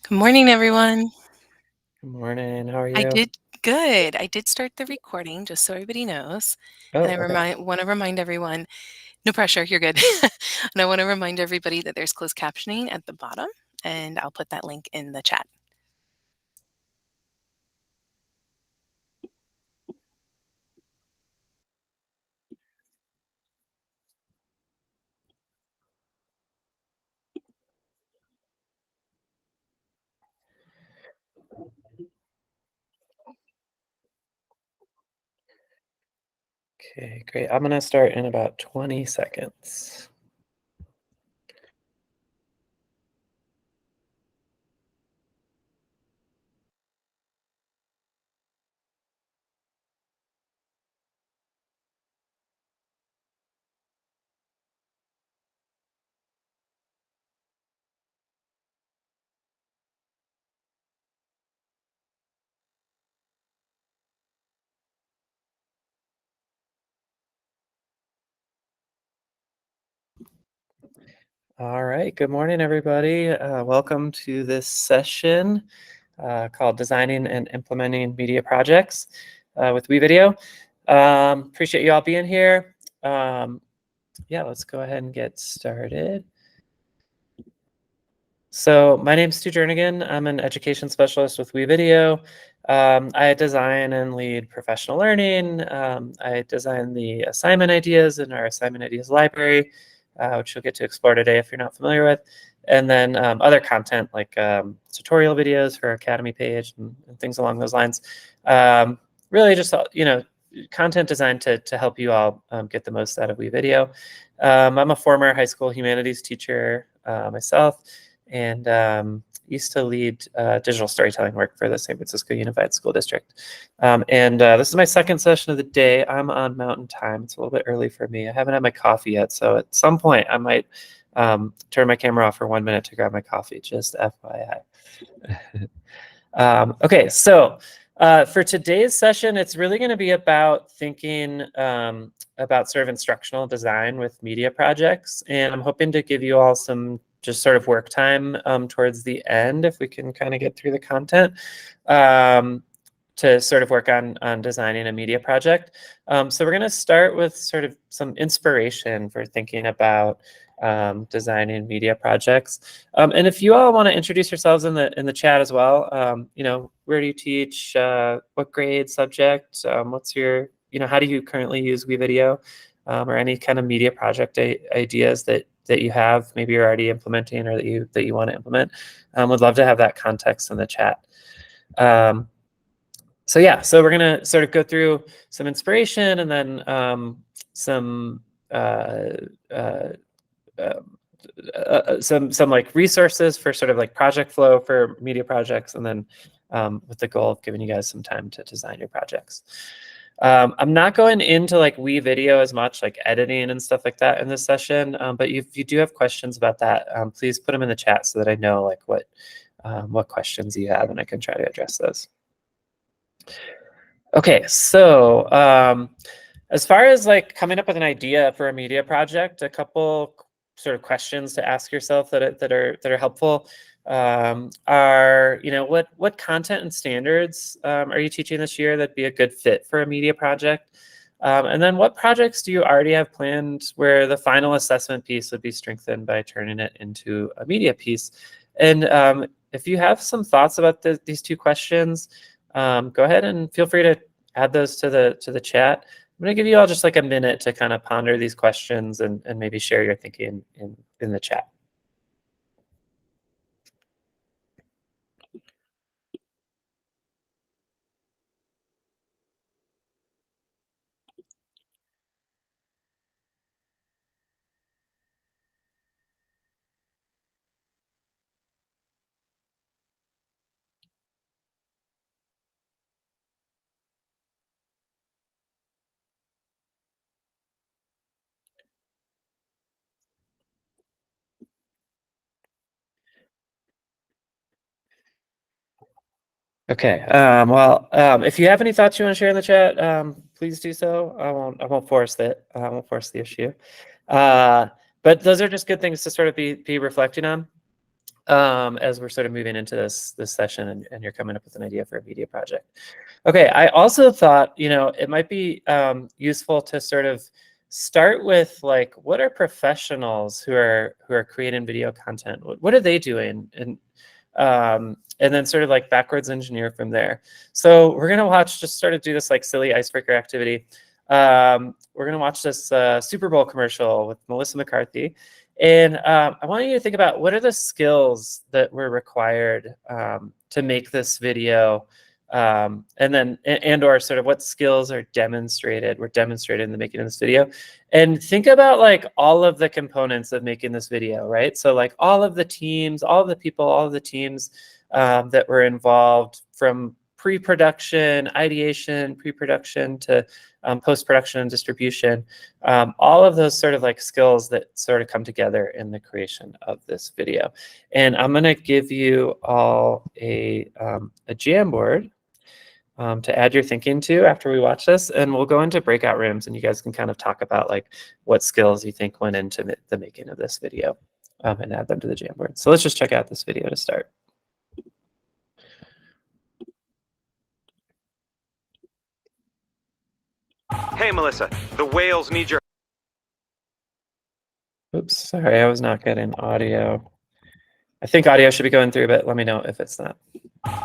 Good morning, everyone. Good morning. How are I you? did good. I did start the recording just so everybody knows. And Oh, I okay. want to remind everyone, no pressure, you're good. And I want to remind everybody that there's closed captioning at the bottom, and I'll put that link in the chat. Okay, great. I'm gonna start in about 20 seconds. All right. Good morning, everybody. Welcome to this session called Designing and Implementing Media Projects with WeVideo. Appreciate you all being here. Yeah, let's go ahead and get started. So my name's Stu Jernigan. I'm an education specialist with WeVideo. I design and lead professional learning. I design the assignment ideas in our assignment ideas library, which you'll get to explore today if you're not familiar with. And then other content like tutorial videos for our Academy page and things along those lines. Really just, content designed to help you all get the most out of WeVideo. I'm a former high school humanities teacher myself, and used to lead digital storytelling work for the San Francisco Unified School District. This is my second session of the day. I'm on Mountain Time. It's a little bit early for me. I haven't had my coffee yet, so at some point I might turn my camera off for 1 minute to grab my coffee, just FYI. Okay, so for today's session, it's really going to be about thinking about sort of instructional design with media projects. And I'm hoping to give you all some just sort of work time towards the end, if we can kind of get through the content, to sort of work on designing a media project. So we're going to start with sort of some inspiration for thinking about designing media projects. And if you all want to introduce yourselves in the chat as well, where do you teach? What grade, subject? What's your, how do you currently use WeVideo, or any kind of media project ideas that you have, maybe you're already implementing or that you want to implement? Would love to have that context in the chat. So yeah, so we're gonna sort of go through some inspiration and then some uh, uh, some like resources for sort of like project flow for media projects, and then with the goal of giving you guys some time to design your projects. I'm not going into like WeVideo as much, like editing and stuff like that in this session, but if you do have questions about that, please put them in the chat so that I know like what questions you have and I can try to address those. Okay, so as far as like coming up with an idea for a media project, a couple sort of questions to ask yourself that are helpful are, what content and standards are you teaching this year that'd be a good fit for a media project? And then what projects do you already have planned where the final assessment piece would be strengthened by turning it into a media piece? And if you have some thoughts about these two questions, go ahead and feel free to add those to the chat. I'm going to give you all just like a minute to kind of ponder these questions and maybe share your thinking in the chat. Okay. If you have any thoughts you want to share in the chat, please do so. I won't force it. I won't force the issue. But those are just good things to sort of be reflecting on. as we're sort of moving into this session, and you're coming up with an idea for a media project. Okay, I also thought, it might be useful to sort of start with, like, what are professionals who are creating video content? What are they doing? And then sort of like backwards engineer from there. So we're gonna watch, just sort of do this like silly icebreaker activity. We're gonna watch this Super Bowl commercial with Melissa McCarthy. And I want you to think about, what are the skills that were required to make this video, and or sort of what skills were demonstrated in the making of this video. And think about like all of the components of making this video, right? So like all of the teams, all of the people, all of the teams that were involved, from pre-production, ideation, pre-production to post-production and distribution, all of those sort of like skills that sort of come together in the creation of this video. And I'm gonna give you all a Jamboard to add your thinking to after we watch this, and we'll go into breakout rooms, and you guys can kind of talk about like what skills you think went into the making of this video, and add them to the Jamboard. So let's just check out this video to start. Hey, Melissa, the whales need your... Oops, sorry, I was not getting audio. I think audio should be going through, but let me know if it's not.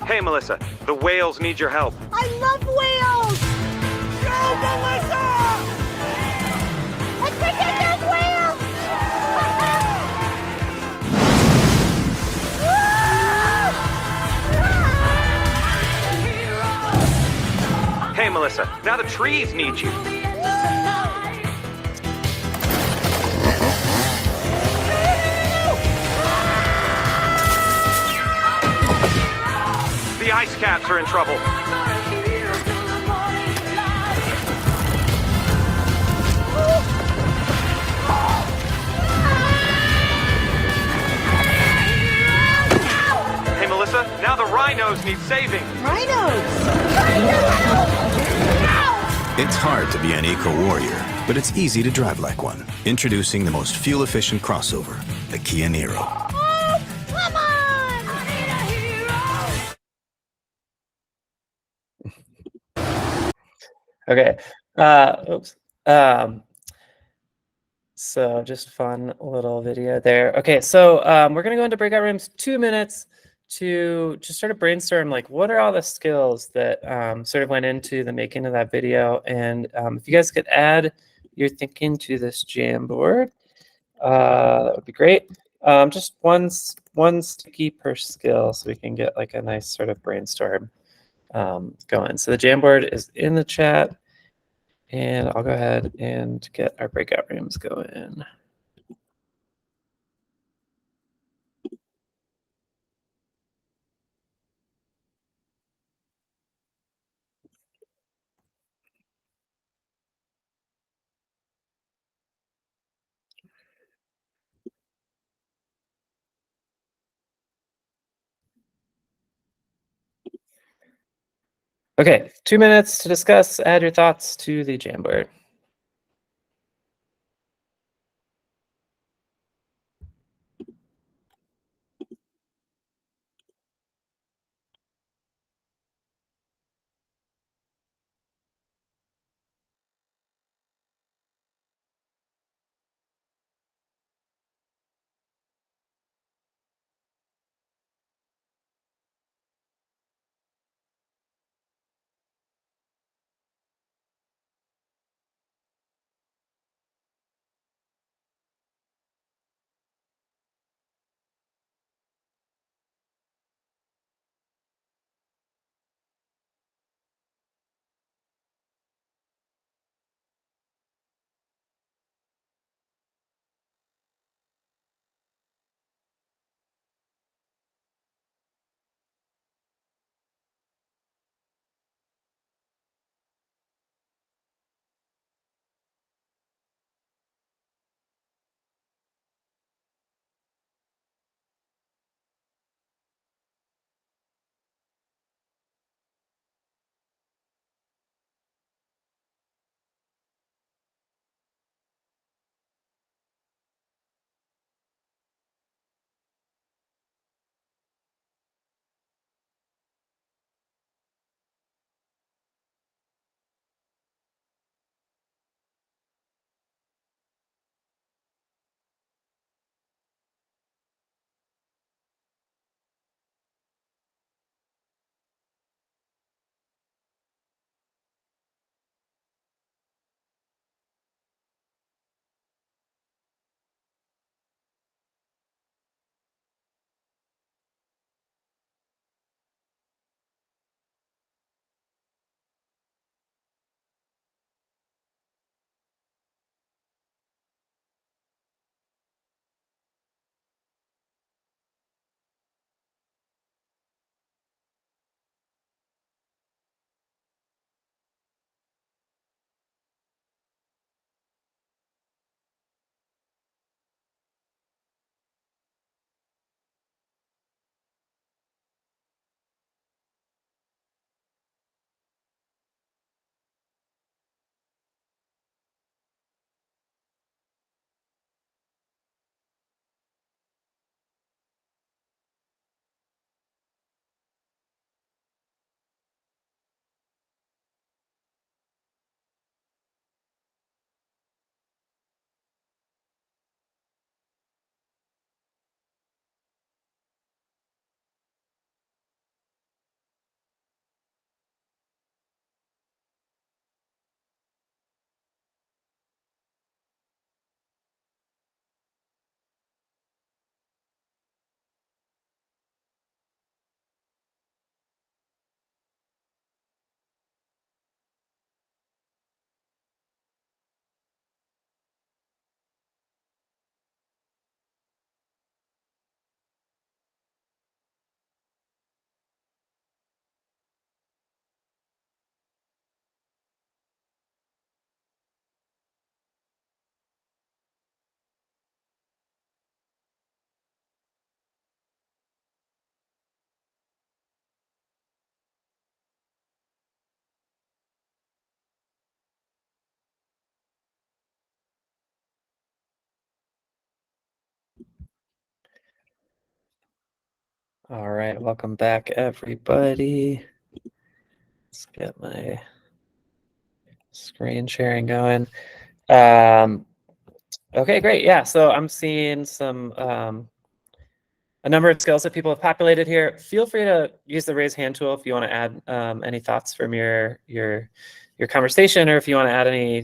Hey, Melissa, the whales need your help. I love whales! Go, Melissa! Let's protect those whales! Hey, Melissa, now the trees need you. The ice caps are in trouble. Hey, Melissa, now the rhinos need saving. It's hard to be an eco-warrior, but it's easy to drive like one. Introducing the most fuel-efficient crossover, the Kia Niro. Oh, come on! I need a hero! Okay. Oops. So just fun little video there. Okay, so we're gonna go into breakout rooms, 2 minutes to just sort of brainstorm, like, what are all the skills that sort of went into the making of that video. And if you guys could add your thinking to this Jamboard, that would be great. Just one sticky per skill, so we can get like a nice sort of brainstorm going. So the Jamboard is in the chat, and I'll go ahead and get our breakout rooms going. Okay, 2 minutes to discuss. Add your thoughts to the Jamboard. All right, welcome back, everybody. Let's get my screen sharing going. Okay, great. Yeah, so I'm seeing some a number of skills that people have populated here. Feel free to use the raise hand tool if you want to add any thoughts from your conversation, or if you want to add any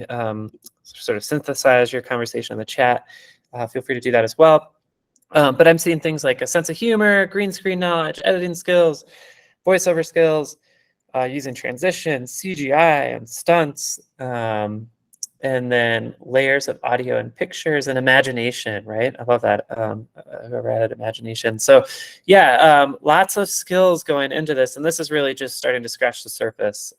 sort of synthesize your conversation in the chat. Feel free to do that as well. But I'm seeing things like a sense of humor, green screen knowledge, editing skills, voiceover skills, using transitions, CGI, and stunts, and then layers of audio and pictures and imagination, right? I love that, whoever added imagination. So yeah, lots of skills going into this, and this is really just starting to scratch the surface.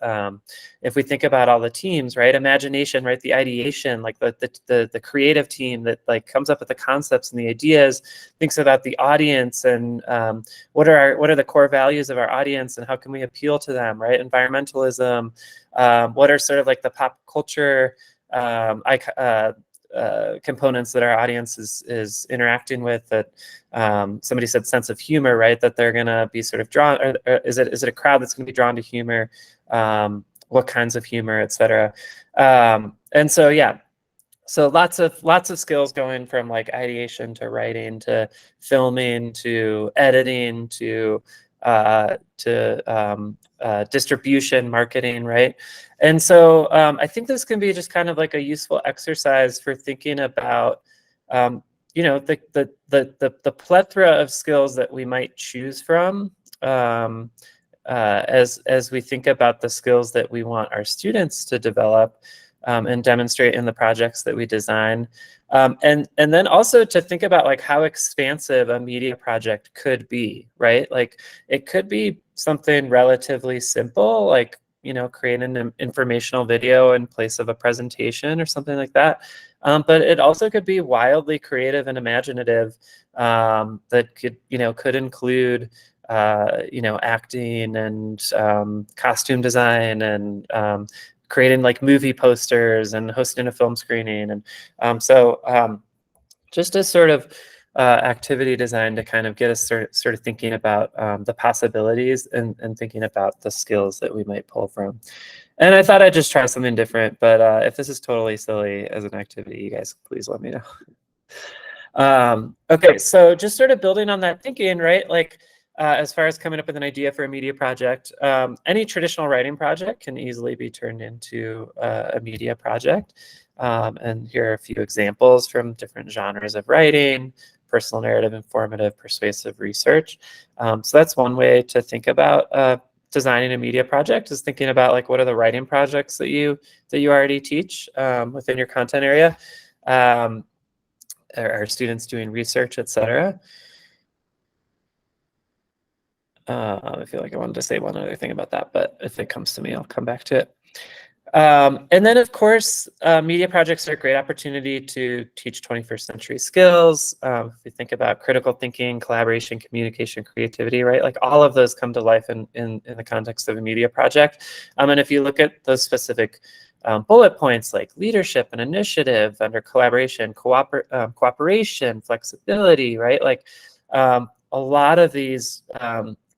If we think about all the teams, right? Imagination, right? The ideation, like the creative team that like comes up with the concepts and the ideas, thinks about the audience and what are the core values of our audience and how can we appeal to them, right? Environmentalism, what are sort of like the pop culture components that our audience is interacting with, that somebody said sense of humor, right? That they're gonna be sort of drawn, or is it a crowd that's gonna be drawn to humor? What kinds of humor, etc. And so yeah, so lots of skills going from like ideation to writing to filming to editing to distribution, marketing, right? And so I think this can be just kind of like a useful exercise for thinking about, you know, the plethora of skills that we might choose from as we think about the skills that we want our students to develop and demonstrate in the projects that we design. And then also to think about like how expansive a media project could be, right? Like it could be something relatively simple, like, you know, create an informational video in place of a presentation or something like that. But it also could be wildly creative and imaginative, that could, you know, could include you know, acting and costume design and creating like movie posters and hosting a film screening. And just a sort of activity design to kind of get us sort of thinking about the possibilities and thinking about the skills that we might pull from. And I thought I'd just try something different, but if this is totally silly as an activity, you guys please let me know. Okay, so just sort of building on that thinking, right? Like as far as coming up with an idea for a media project, any traditional writing project can easily be turned into a media project. And here are a few examples from different genres of writing: personal narrative, informative, persuasive, research. So that's one way to think about designing a media project, is thinking about like what are the writing projects that you already teach within your content area. Are students doing research, etc.? I feel like I wanted to say one other thing about that, but if it comes to me, I'll come back to it. And then, of course, media projects are a great opportunity to teach 21st century skills. If you think about critical thinking, collaboration, communication, creativity, right? Like all of those come to life in the context of a media project. And if you look at those specific bullet points like leadership and initiative under collaboration, cooperation, flexibility, right? Like a lot of these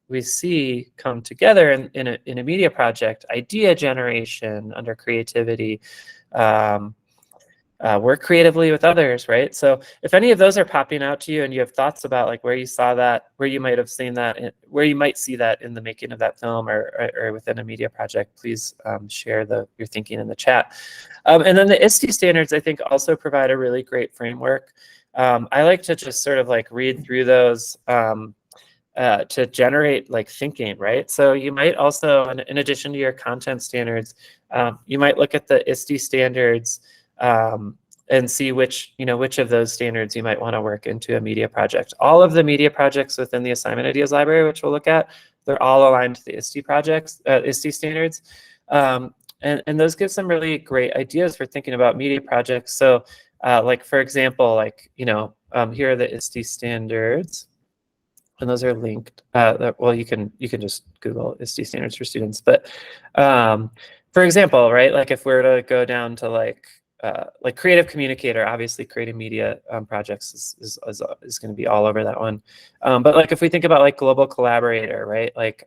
we see come together in a media project: idea generation under creativity, work creatively with others, right? So if any of those are popping out to you and you have thoughts about like where you saw that, where you might have seen that, where you might see that in the making of that film or within a media project, please share your thinking in the chat. And then the ISTE standards, I think, also provide a really great framework. I like to just sort of like read through those to generate like thinking, right? So you might also, in addition to your content standards, you might look at the ISTE standards and see which of those standards you might want to work into a media project. All of the media projects within the assignment ideas library, which we'll look at, they're all aligned to the ISTE standards. And those give some really great ideas for thinking about media projects. So like, for example, like, here are the ISTE standards. And those are linked. Well, you can just Google ISTE standards for students. But for example, right, like if we're to go down to like like creative communicator, obviously creating media projects is going to be all over that one. But like if we think about like global collaborator, right? Like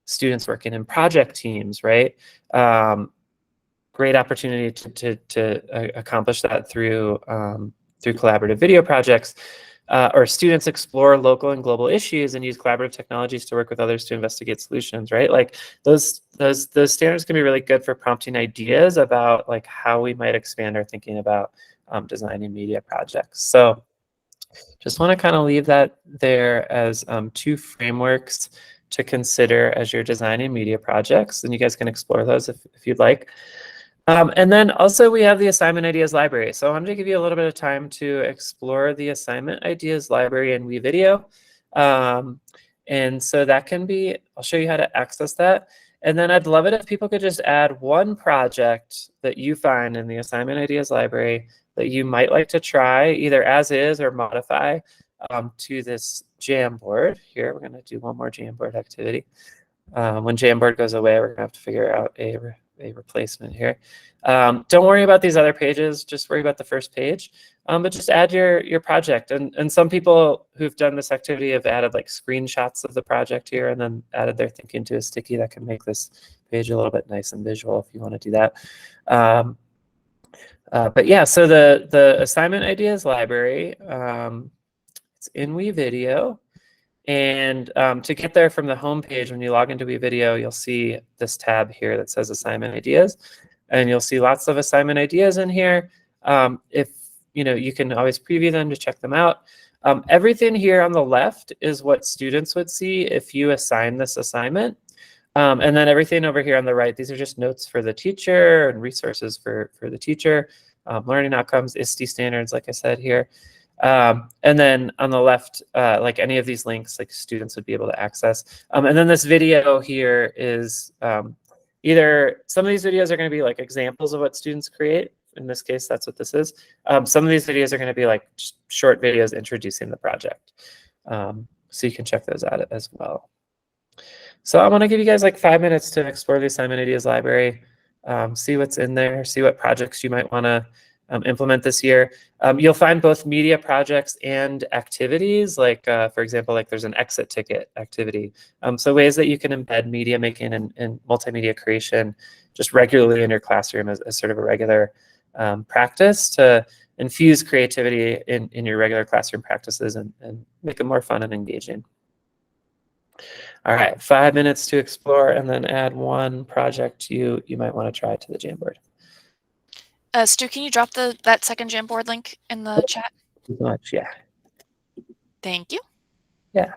students working in project teams, right? Great opportunity to accomplish that through through collaborative video projects. Or students explore local and global issues and use collaborative technologies to work with others to investigate solutions, right? Like those standards can be really good for prompting ideas about like how we might expand our thinking about designing media projects. So just want to kind of leave that there as two frameworks to consider as you're designing media projects, and you guys can explore those if you'd like. And then also we have the assignment ideas library. So I wanted to give you a little bit of time to explore the assignment ideas library in WeVideo. And so that can be, I'll show you how to access that. And then I'd love it if people could just add one project that you find in the assignment ideas library that you might like to try either as is or modify to this Jamboard. Here, we're gonna do one more Jamboard activity. When Jamboard goes away, we're gonna have to figure out a replacement here. Don't worry about these other pages, just worry about the first page. But just add your project. And some people who've done this activity have added like screenshots of the project here and then added their thinking to a sticky that can make this page a little bit nice and visual if you want to do that. But yeah, so the assignment ideas library, it's in WeVideo. And to get there from the home page, when you log into WeVideo, you'll see this tab here that says assignment ideas. And you'll see lots of assignment ideas in here. If you can always preview them to check them out. Everything here on the left is what students would see if you assign this assignment. And then everything over here on the right, these are just notes for the teacher and resources for the teacher, learning outcomes, ISTE standards, like I said here. And then on the left, like any of these links, like students would be able to access. And then this video here is either some of these videos are going to be like examples of what students create. In this case, that's what this is. Some of these videos are going to be like short videos introducing the project. So you can check those out as well. So I want to give you guys like 5 minutes to explore the assignment ideas library, see what's in there, see what projects you might want to implement this year. You'll find both media projects and activities, like for example, like there's an exit ticket activity. So ways that you can embed media making and multimedia creation just regularly in your classroom as sort of a regular practice to infuse creativity in your regular classroom practices and make it more fun and engaging. All right, 5 minutes to explore and then add one project you might want to try to the Jamboard. Stu, can you drop that second Jamboard link in the chat? Much, yeah. Thank you. Yeah.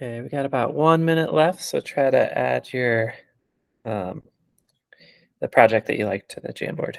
Okay, we got about 1 minute left, so try to add your the project that you like to the Jamboard.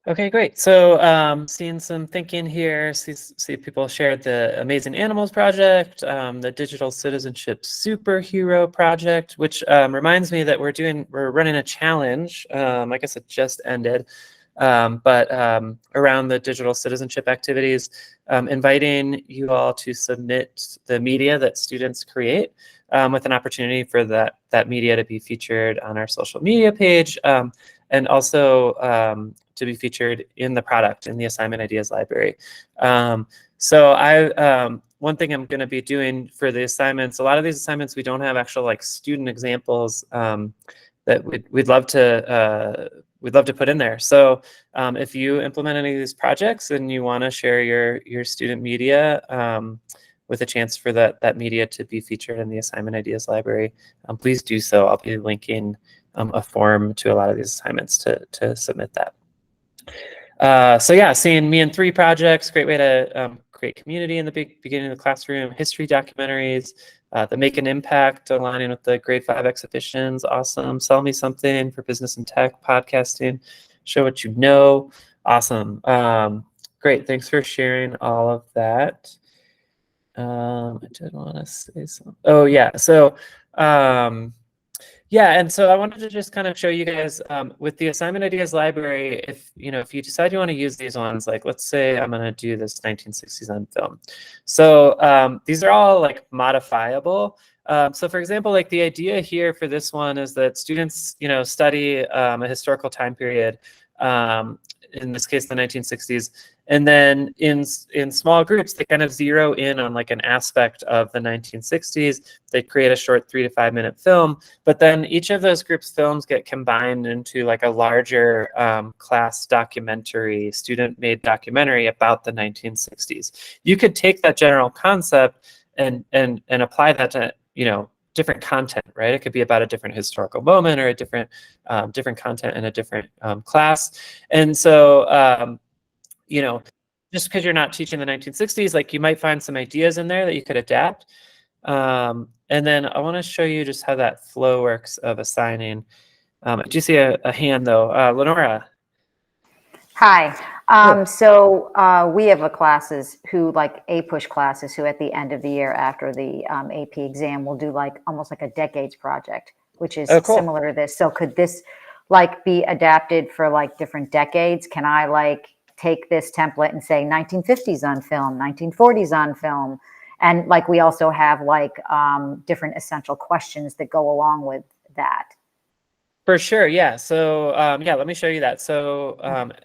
Okay, great. So seeing some thinking here, see people shared the Amazing Animals project, the Digital Citizenship Superhero project, which reminds me that we're running a challenge. I guess it just ended, but around the digital citizenship activities, inviting you all to submit the media that students create, with an opportunity for that media to be featured on our social media page, and also to be featured in the product in the assignment ideas library. So one thing I'm going to be doing for the assignments, a lot of these assignments we don't have actual like student examples that we'd love to put in there. So if you implement any of these projects and you want to share your student media with a chance for that media to be featured in the assignment ideas library, please do so. I'll be linking a form to a lot of these assignments to submit that. So yeah, seeing me in 3 projects, great way to create community in the beginning of the classroom. History documentaries, the Make an Impact, aligning with the grade 5 exhibitions, awesome. Sell Me Something for business and tech, podcasting, show what you know, awesome. Great, thanks for sharing all of that. I did want to say something. Oh yeah, so yeah, and so I wanted to just kind of show you guys with the assignment ideas library, if you decide you want to use these ones, like let's say I'm going to do this 1960s on film. So these are all like modifiable. So for example, like the idea here for this one is that students, study a historical time period, in this case, the 1960s. And then in small groups, they kind of zero in on like an aspect of the 1960s. They create a short 3 to 5 minute film, but then each of those groups' films get combined into like a larger class documentary, student-made documentary about the 1960s. You could take that general concept and apply that to different content, right? It could be about a different historical moment or a different content in a different class. And so just because you're not teaching the 1960s, like you might find some ideas in there that you could adapt. And then I want to show you just how that flow works of assigning. I do see a hand though. Lenora. Hi. Oh. So we have classes who like push classes who at the end of the year after the AP exam will do like almost like a decades project, which is Cool. similar to this. So could this like be adapted for like different decades? Can I like take this template and say 1950s on film, 1940s on film? And like we also have like different essential questions that go along with that. For sure, yeah. So yeah, let me show you that. So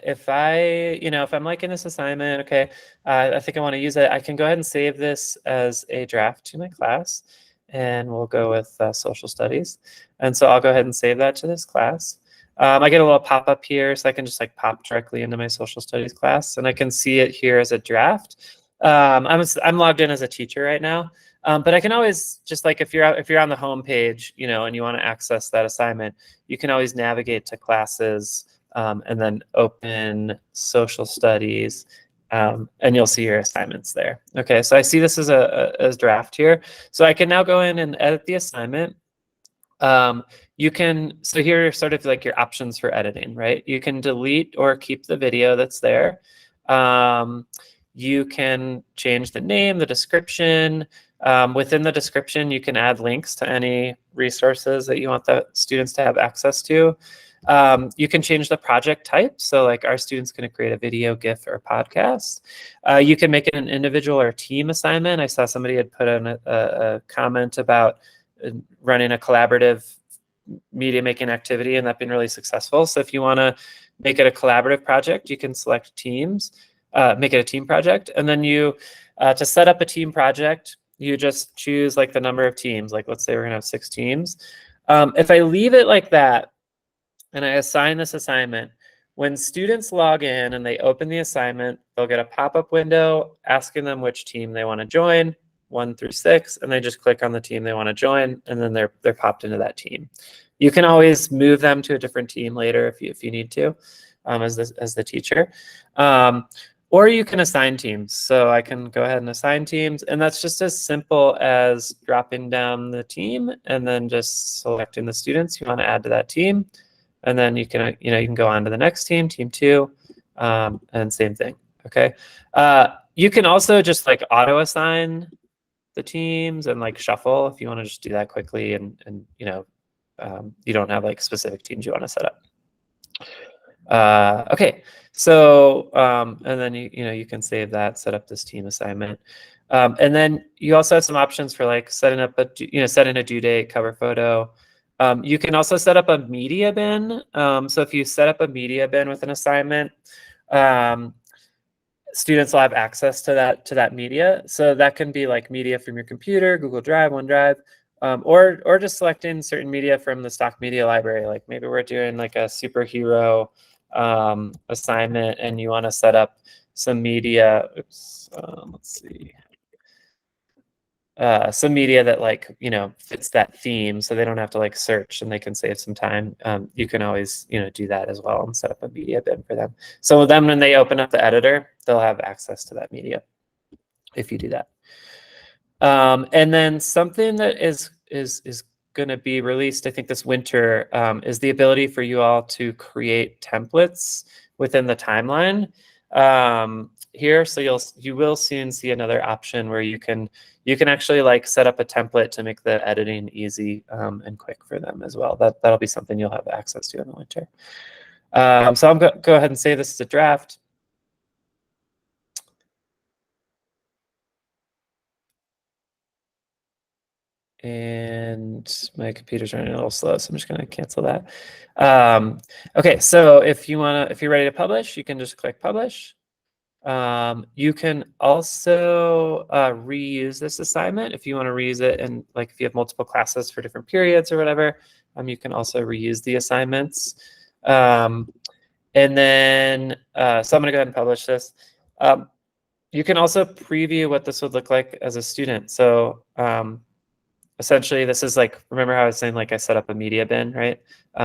if I'm liking this assignment, okay, I think I want to use it. I can go ahead and save this as a draft to my class, and we'll go with social studies. And so I'll go ahead and save that to this class. I get a little pop-up here, so I can just like pop directly into my social studies class, and I can see it here as a draft. I'm logged in as a teacher right now. But I can always just like if you're on the home page, and you want to access that assignment, you can always navigate to classes and then open social studies, and you'll see your assignments there. Okay, so I see this as a draft here. So I can now go in and edit the assignment. You can, so here are sort of like your options for editing, right? You can delete or keep the video that's there. You can change the name, the description. Within the description, you can add links to any resources that you want the students to have access to. You can change the project type. So like our students can create a video, GIF, or podcast. You can make it an individual or team assignment. I saw somebody had put in a comment about running a collaborative media making activity, and that's been really successful. So if you want to make it a collaborative project, you can select teams, make it a team project. And then you, to set up a team project, you just choose like the number of teams. Like let's say we're gonna have 6 teams. If I leave it like that, and I assign this assignment, when students log in and they open the assignment, they'll get a pop-up window asking them which team they want to join, 1 through 6, and they just click on the team they want to join, and then they're popped into that team. You can always move them to a different team later if you need to, as the teacher. Or you can assign teams. So I can go ahead and assign teams, and that's just as simple as dropping down the team and then just selecting the students you want to add to that team. And then you can, you can go on to the next team, team 2, and same thing. Okay. You can also just like auto assign the teams and like shuffle if you want to just do that quickly, and you don't have like specific teams you want to set up. Okay, so and then you can save that, set up this team assignment, and then you also have some options for like setting up setting a due date, cover photo. You can also set up a media bin. So if you set up a media bin with an assignment, students will have access to that media. So that can be like media from your computer, Google Drive, OneDrive, or just selecting certain media from the stock media library. Like maybe we're doing like a superhero assignment, and you want to set up some media. Oops, let's see. Some media that like fits that theme, so they don't have to like search and they can save some time. You can always do that as well and set up a media bin for them. So then when they open up the editor, they'll have access to that media if you do that. And then something that is going to be released, I think this winter, is the ability for you all to create templates within the timeline here. So you will soon see another option where you can actually like set up a template to make the editing easy and quick for them as well. That'll be something you'll have access to in the winter. So I'm going to go ahead and save this as a draft. And my computer's running a little slow, so I'm just going to cancel that. Okay, so if you're ready to publish, you can just click publish. You can also reuse this assignment if you want to reuse it, and like if you have multiple classes for different periods or whatever, you can also reuse the assignments. And then, so I'm going to go ahead and publish this. You can also preview what this would look like as a student. So essentially, this is like, remember how I was saying like I set up a media bin, right?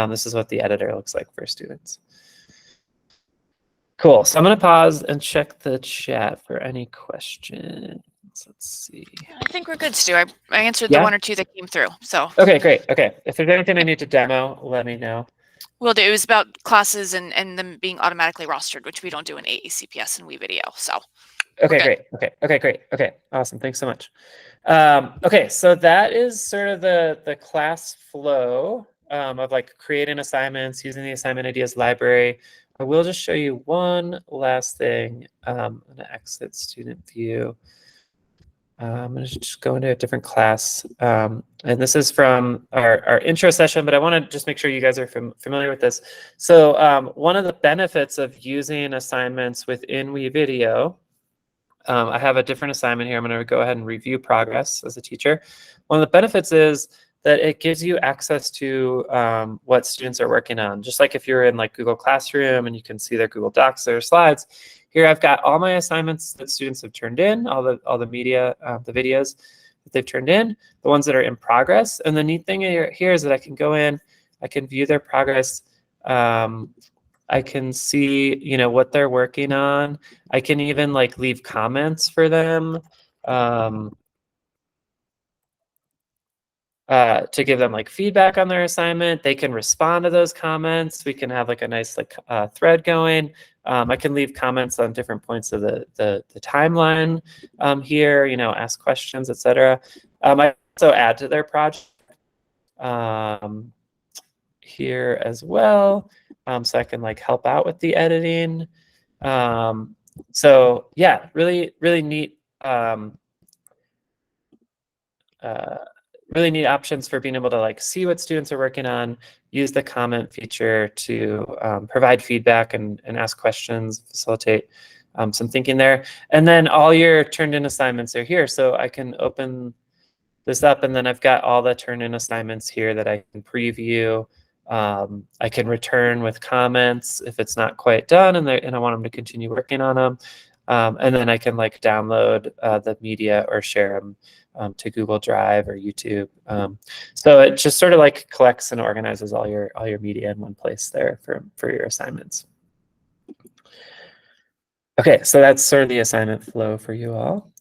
This is what the editor looks like for students. Cool. So I'm going to pause and check the chat for any questions. Let's see. I think we're good, Stu. I answered the 1 or 2 that came through. So okay, great. Okay. If there's anything I need to demo, let me know. Will do. It was about classes and them being automatically rostered, which we don't do in AACPS and WeVideo. So okay, great. Okay, great. Okay, awesome. Thanks so much. Okay, so that is sort of the class flow of like creating assignments, using the assignment ideas library. I will just show you one last thing. I'm going to exit student view. I'm going to just go into a different class. And this is from our intro session, but I want to just make sure you guys are familiar with this. So one of the benefits of using assignments within WeVideo, I have a different assignment here. I'm going to go ahead and review progress as a teacher. One of the benefits is that it gives you access to what students are working on. Just like if you're in like Google Classroom and you can see their Google Docs or slides, here I've got all my assignments that students have turned in, all the media, the videos that they've turned in, the ones that are in progress. And the neat thing here is that I can go in, I can view their progress I can see, what they're working on. I can even like leave comments for them. To give them like feedback on their assignment. They can respond to those comments. We can have like a nice like thread going. I can leave comments on different points of the timeline here, ask questions, etc. I also add to their project here as well. So I can like help out with the editing. So yeah, really, really neat. Really neat options for being able to like see what students are working on, use the comment feature to provide feedback and ask questions, facilitate some thinking there. And then all your turned in assignments are here. So I can open this up and then I've got all the turned in assignments here that I can preview. I can return with comments if it's not quite done and I want them to continue working on them. And then I can like download the media or share them to Google Drive or YouTube. So it just sort of like collects and organizes all your media in one place there for your assignments. Okay, so that's sort of the assignment flow for you all.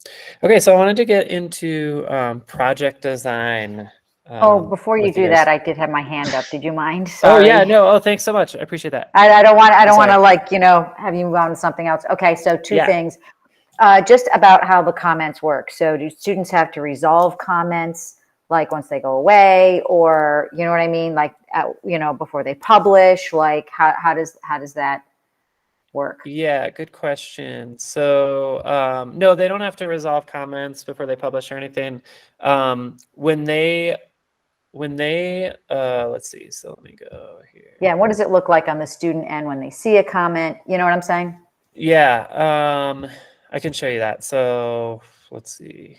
Okay, so I wanted to get into project design. Before you do that, I did have my hand up. Did you mind? Oh Sorry. yeah, no. Oh, thanks so much. I appreciate that. I don't want to like, have you move on to something else. Okay, so two things. Just about how the comments work. So do students have to resolve comments like once they go away, or you know what I mean? Like, before they publish, like how does that work? Yeah, good question. So no, they don't have to resolve comments before they publish or anything. When they let's see, so let me go here. Yeah, what does it look like on the student end when they see a comment? You know what I'm saying? Yeah, I can show you that. So let's see.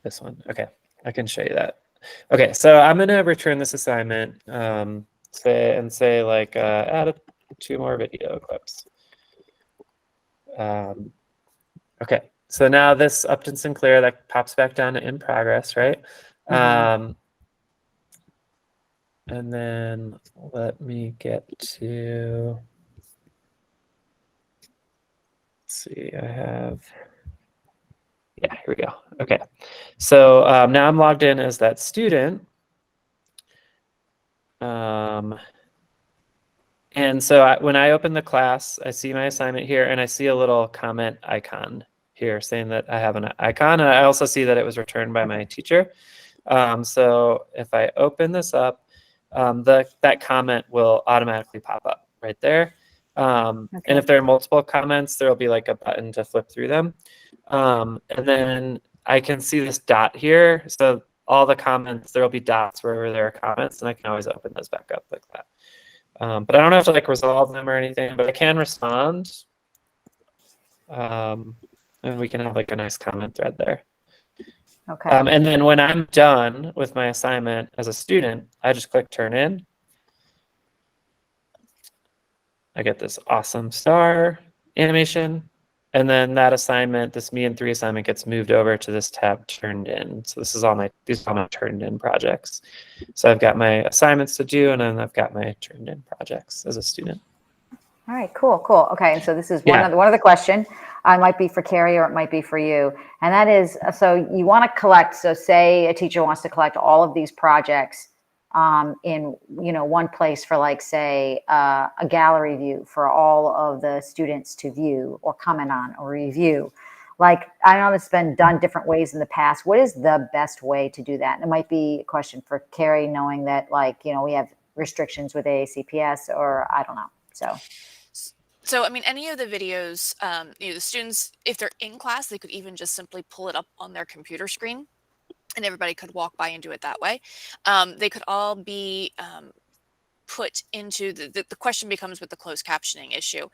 This one. Okay, I can show you that. Okay, so I'm gonna return this assignment. Say like add 2 more video clips. Okay, so now this Upton Sinclair that pops back down to in progress, right? And then let me get to. Let's see, I have. Yeah, here we go. Okay, so now I'm logged in as that student. And so when I open the class, I see my assignment here, and I see a little comment icon here saying that I have an icon. And I also see that it was returned by my teacher. So if I open this up, that comment will automatically pop up right there. And if there are multiple comments, there will be like a button to flip through them. And then I can see this dot here. So all the comments, there will be dots wherever there are comments, and I can always open those back up like that. But I don't have to like resolve them or anything, but I can respond. And we can have like a nice comment thread there. Okay. And then when I'm done with my assignment as a student, I just click turn in. I get this awesome star animation. And then that assignment, this me and 3 assignment, gets moved over to this tab turned in. So these are all my turned in projects. So I've got my assignments to do, and then I've got my turned in projects as a student. All right, cool. Okay, and so this is one other question. It might be for Carrie or it might be for you. And that is, so you want to collect, so say a teacher wants to collect all of these projects in one place for like say a gallery view for all of the students to view or comment on or review. Like, I know it's been done different ways in the past. What is the best way to do that? And it might be a question for Carrie, knowing that like, we have restrictions with AACPS, or I don't know. So, I mean, any of the videos, the students, if they're in class, they could even just simply pull it up on their computer screen, and everybody could walk by and do it that way. They could all be put into the question becomes with the closed captioning issue.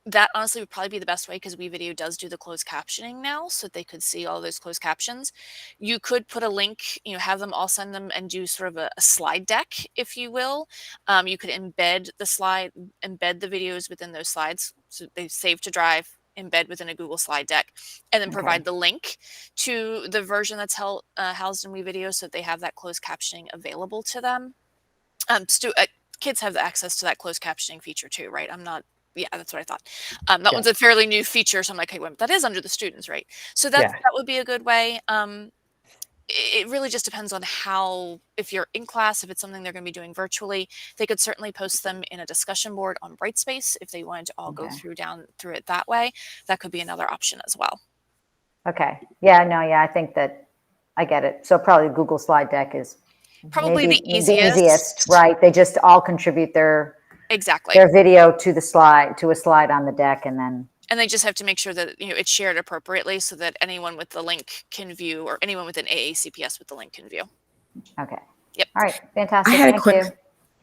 That honestly would probably be the best way, because WeVideo does do the closed captioning now, so they could see all those closed captions. You could put a link, have them all send them and do sort of a slide deck, if you will. You could embed the videos within those slides, so they save to Drive, embed within a Google slide deck, and then Okay. provide the link to the version that's housed in WeVideo, so they have that closed captioning available to them. Kids have the access to that closed captioning feature too, right? Yeah, that's what I thought. That one's a fairly new feature, so I'm like, hey, wait, that is under the students, right? So that would be a good way. It really just depends on if you're in class, if it's something they're going to be doing virtually, they could certainly post them in a discussion board on Brightspace if they wanted to all go through it that way. That could be another option as well. Okay. Yeah, no, yeah, I think that I get it. So probably Google slide deck is probably maybe the easiest. Right? They just all contribute their video to a slide on the deck, and they just have to make sure that it's shared appropriately so that anyone with the link can view, or anyone with an AACPS with the link can view. Okay. Yep. All right. Fantastic. I had Thank a quick, you.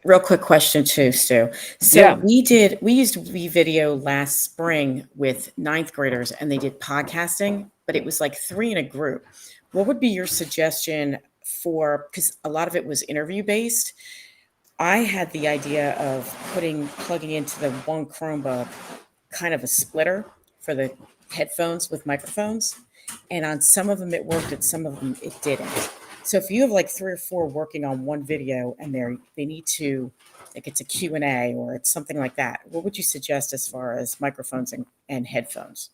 real quick question too, Stu. So we used WeVideo last spring with 9th graders, and they did podcasting, but it was like 3 in a group. What would be your suggestion because a lot of it was interview based? I had the idea of plugging into the one Chromebook kind of a splitter for the headphones with microphones. And on some of them it worked, and some of them it didn't. So if you have like 3 or 4 working on one video and they need to, like it's a Q&A or it's something like that, what would you suggest as far as microphones and headphones?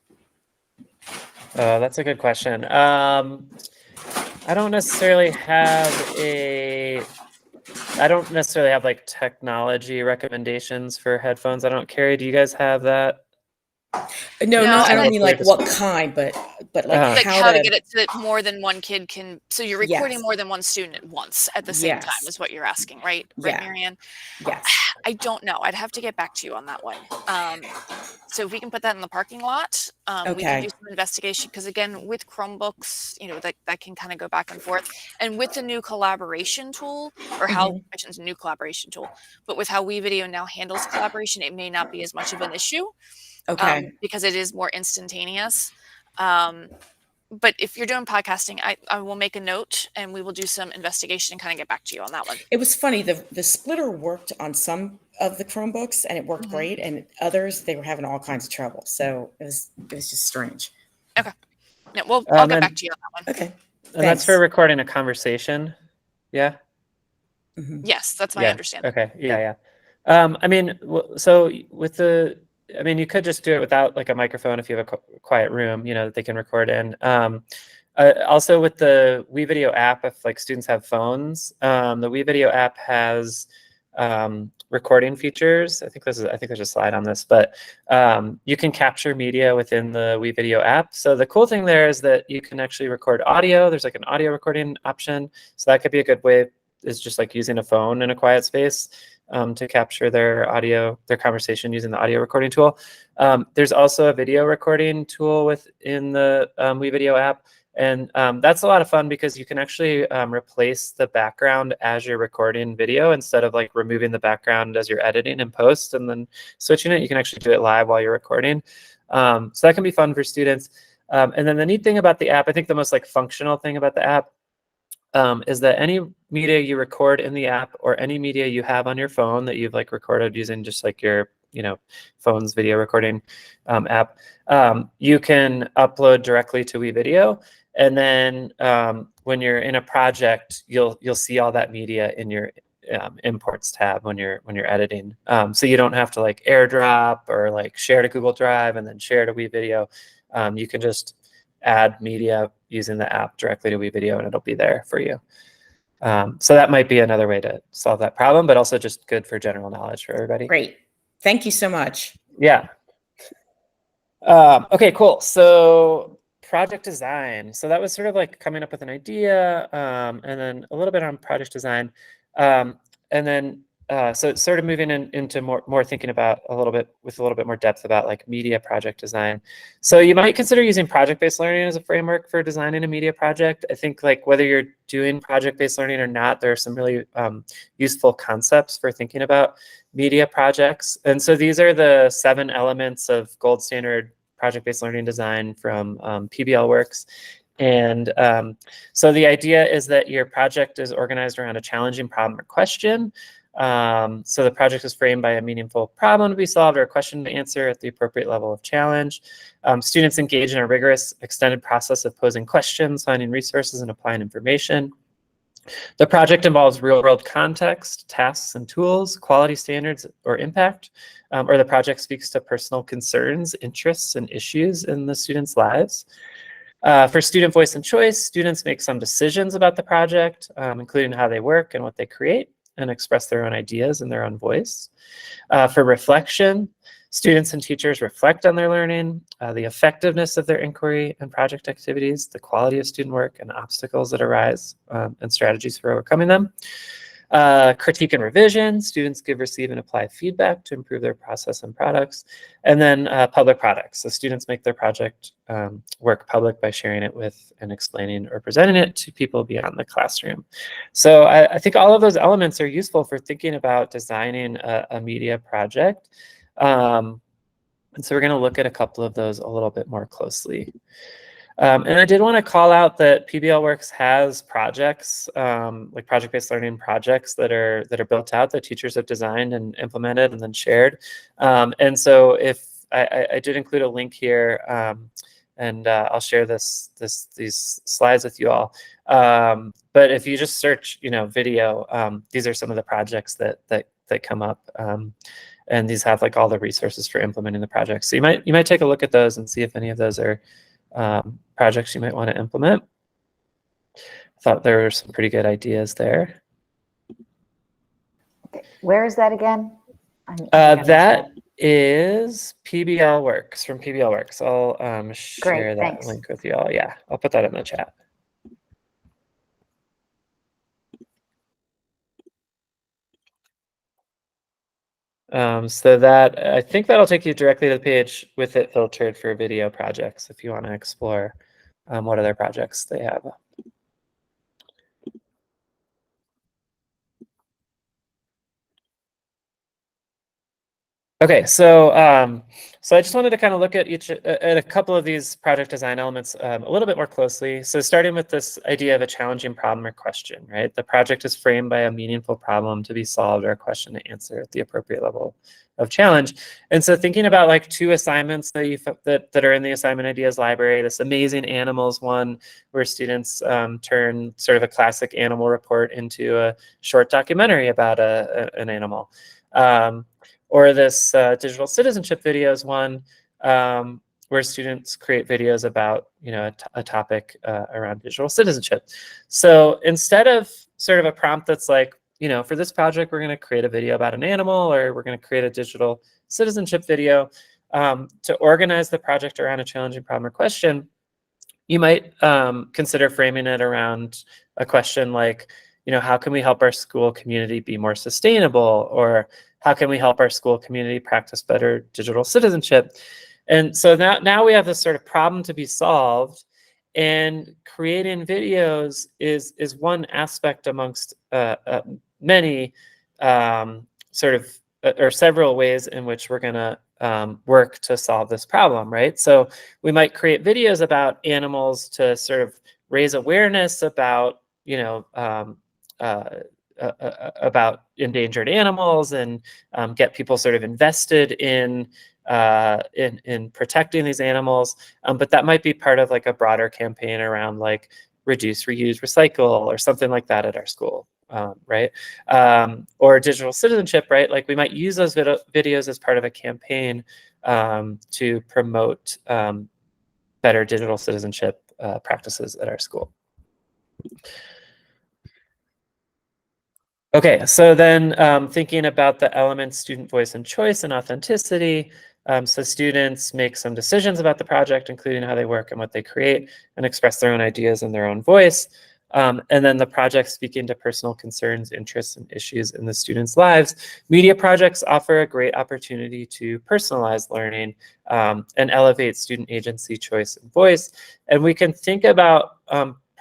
That's a good question. I don't necessarily have like technology recommendations for headphones. I don't carry. Do you guys have that? No, I don't mean like what kind, but like how to get it so that more than one kid can. So you're recording more than one student at once at the same time is what you're asking, right? Right, Marianne? Yes. I don't know. I'd have to get back to you on that one. So if we can put that in the parking lot, we can do some investigation, because again, with Chromebooks, that can kind of go back and forth. And with the new collaboration tool, or I shouldn't say new collaboration tool, but with how WeVideo now handles collaboration, it may not be as much of an issue. Because it is more instantaneous. But if you're doing podcasting, I will make a note and we will do some investigation and kind of get back to you on that one. It was funny. The splitter worked on some of the Chromebooks and it worked great, and others they were having all kinds of trouble. So it was just strange. Okay. Yeah, well, I'll get back to you on that one. Okay. And that's for recording a conversation. Yeah. Yes, that's my understanding. Okay. Yeah. I mean, so you could just do it without like a microphone if you have a quiet room, that they can record in. Also with the WeVideo app, if like students have phones, the WeVideo app has recording features. I think there's a slide on this, but you can capture media within the WeVideo app. So the cool thing there is that you can actually record audio. There's like an audio recording option. So that could be a good way, is just like using a phone in a quiet space to capture their conversation using the audio recording tool. There's also a video recording tool within the WeVideo app. And that's a lot of fun because you can actually replace the background as you're recording video, instead of like removing the background as you're editing in post and then switching it. You can actually do it live while you're recording. So that can be fun for students. And then the neat thing about the app, I think the most like functional thing about the app, is that any media you record in the app, or any media you have on your phone that you've like recorded using just like your phone's video recording app, you can upload directly to WeVideo. And then when you're in a project, you'll see all that media in your imports tab when you're editing. So you don't have to like AirDrop or like share to Google Drive and then share to WeVideo. You can just add media using the app directly to WeVideo, and it'll be there for you. So that might be another way to solve that problem, but also just good for general knowledge for everybody. Great. Thank you so much. Yeah. Okay, cool. So project design. So that was sort of like coming up with an idea, and then a little bit on project design. And then so it's sort of moving into more thinking about a little bit more depth about like media project design. So you might consider using project-based learning as a framework for designing a media project. I think like whether you're doing project-based learning or not, there are some really useful concepts for thinking about media projects. And so these are the 7 elements of gold standard project-based learning design from PBL Works. And so the idea is that your project is organized around a challenging problem or question. So the project is framed by a meaningful problem to be solved or a question to answer at the appropriate level of challenge. Students engage in a rigorous extended process of posing questions, finding resources, and applying information. The project involves real-world context, tasks, and tools, quality standards, or impact, or the project speaks to personal concerns, interests, and issues in the students' lives. For student voice and choice, students make some decisions about the project, including how they work and what they create, and express their own ideas in their own voice. For reflection, students and teachers reflect on their learning, the effectiveness of their inquiry and project activities, the quality of student work and obstacles that arise, and strategies for overcoming them. Critique and revision, students give, receive, and apply feedback to improve their process and products. And then public products, so students make their project work public by sharing it with and explaining or presenting it to people beyond the classroom. So I think all of those elements are useful for thinking about designing a media project. And so we're going to look at a couple of those a little bit more closely. And I did want to call out that PBL Works has projects, like project-based learning projects that are built out that teachers have designed and implemented and then shared. And so if I did include a link here, and I'll share these slides with you all. But if you just search, video, these are some of the projects that come up. And these have like all the resources for implementing the project. So you might take a look at those and see if any of those are projects you might want to implement. I thought there were some pretty good ideas there. Okay. Where is that again? That is PBL Works, from PBL Works. I'll share that thanks. link with you all. Yeah, I'll put that in the chat. So that, I think that'll take you directly to the page with it filtered for video projects if you want to explore what other projects they have. Okay, so I just wanted to kind of look at a couple of these project design elements a little bit more closely. So starting with this idea of a challenging problem or question, right? The project is framed by a meaningful problem to be solved or a question to answer at the appropriate level of challenge. And so thinking about like two assignments that are in the assignment ideas library, this amazing animals one where students turn sort of a classic animal report into a short documentary about an animal. Or this digital citizenship videos one, where students create videos about a topic around digital citizenship. So instead of sort of a prompt that's like, for this project, we're going to create a video about an animal, or we're going to create a digital citizenship video, to organize the project around a challenging problem or question, you might consider framing it around a question like, how can we help our school community be more sustainable? Or how can we help our school community practice better digital citizenship? And so now we have this sort of problem to be solved, and creating videos is one aspect amongst many sort of or several ways in which we're going to work to solve this problem, right? So we might create videos about animals to sort of raise awareness about about endangered animals and get people sort of invested in protecting these animals. But that might be part of like a broader campaign around like reduce, reuse, recycle, or something like that at our school, right? Or digital citizenship, right? Like we might use those videos as part of a campaign to promote better digital citizenship practices at our school. Okay, so then thinking about the elements, student voice and choice and authenticity. So students make some decisions about the project, including how they work and what they create, and express their own ideas in their own voice. And then the project speaking to personal concerns, interests, and issues in the students' lives. Media projects offer a great opportunity to personalize learning and elevate student agency, choice, and voice. And we can think about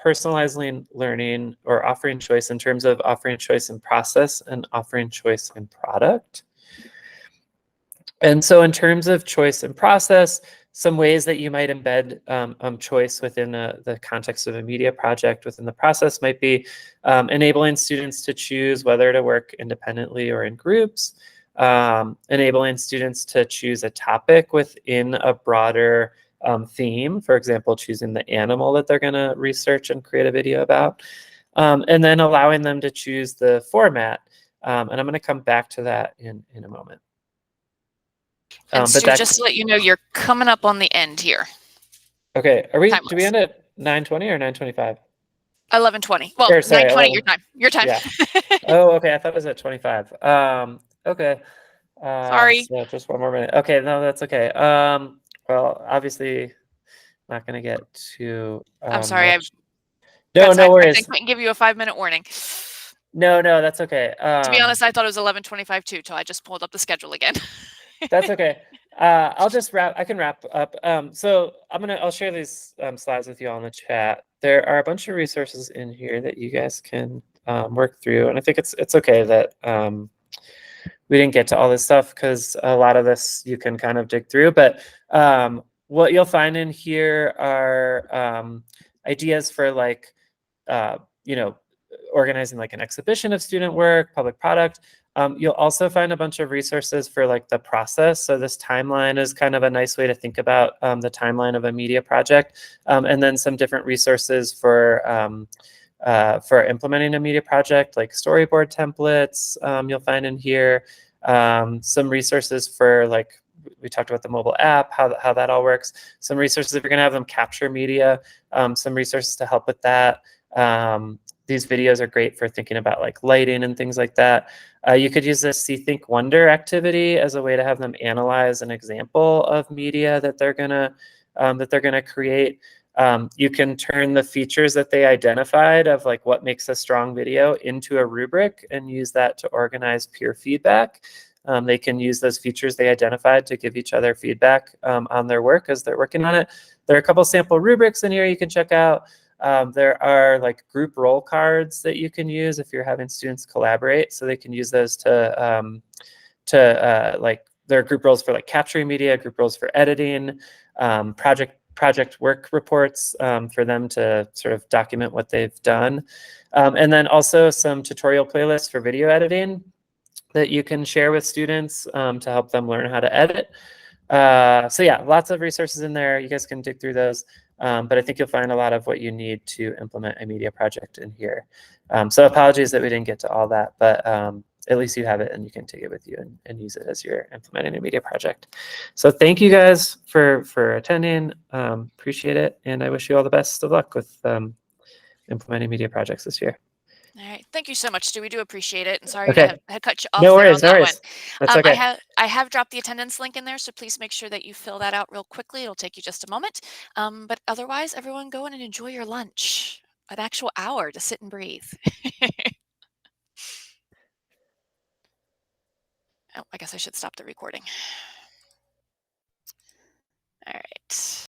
personalizing learning or offering choice in terms of offering choice in process and offering choice in product. And so in terms of choice and process, some ways that you might embed choice within the context of a media project within the process might be enabling students to choose whether to work independently or in groups, enabling students to choose a topic within a broader theme, for example, choosing the animal that they're going to research and create a video about, and then allowing them to choose the format. And I'm going to come back to that in a moment. And Stu, just to let you know, you're coming up on the end here. Okay, do we end at 9:20 or 9:25? 11:20. Well, 9:20 your time. Your time. Yeah. Oh, okay. I thought it was at 25. Okay. Sorry. So just one more minute. Okay, no, that's okay. Well, obviously not gonna get to I'm sorry, No worries. I couldn't give you a 5-minute warning. No, that's okay. To be honest, I thought it was 11:25 too, till I just pulled up the schedule again. That's okay. I can wrap up. So I'll share these slides with you all in the chat. There are a bunch of resources in here that you guys can work through. And I think it's okay that we didn't get to all this stuff because a lot of this you can kind of dig through. But what you'll find in here are ideas for like, organizing like an exhibition of student work, public product. You'll also find a bunch of resources for like the process. So this timeline is kind of a nice way to think about the timeline of a media project, and then some different resources for implementing a media project, like storyboard templates. You'll find in here some resources for like, we talked about the mobile app, how that all works. Some resources if you're going to have them capture media, some resources to help with that. These videos are great for thinking about like lighting and things like that. You could use this See, Think, Wonder activity as a way to have them analyze an example of media that they're gonna create. You can turn the features that they identified of like what makes a strong video into a rubric and use that to organize peer feedback. They can use those features they identified to give each other feedback on their work as they're working on it. There are a couple sample rubrics in here you can check out. There are like group role cards that you can use if you're having students collaborate, so they can use those to like, there are group roles for like capturing media, group roles for editing, project work reports for them to sort of document what they've done, and then also some tutorial playlists for video editing that you can share with students to help them learn how to edit. So yeah, lots of resources in there. You guys can dig through those. But I think you'll find a lot of what you need to implement a media project in here. So apologies that we didn't get to all that, but at least you have it and you can take it with you and use it as you're implementing a media project. So thank you guys for attending. Appreciate it. And I wish you all the best of luck with implementing media projects this year. All right. Thank you so much, Stu. We do appreciate it. And sorry Okay. to have cut you off No there worries, on no that worries. one. That's okay. I have dropped the attendance link in there, so please make sure that you fill that out real quickly. It'll take you just a moment. But otherwise, everyone go in and enjoy your lunch. An actual hour to sit and breathe. Oh, I guess I should stop the recording. All right.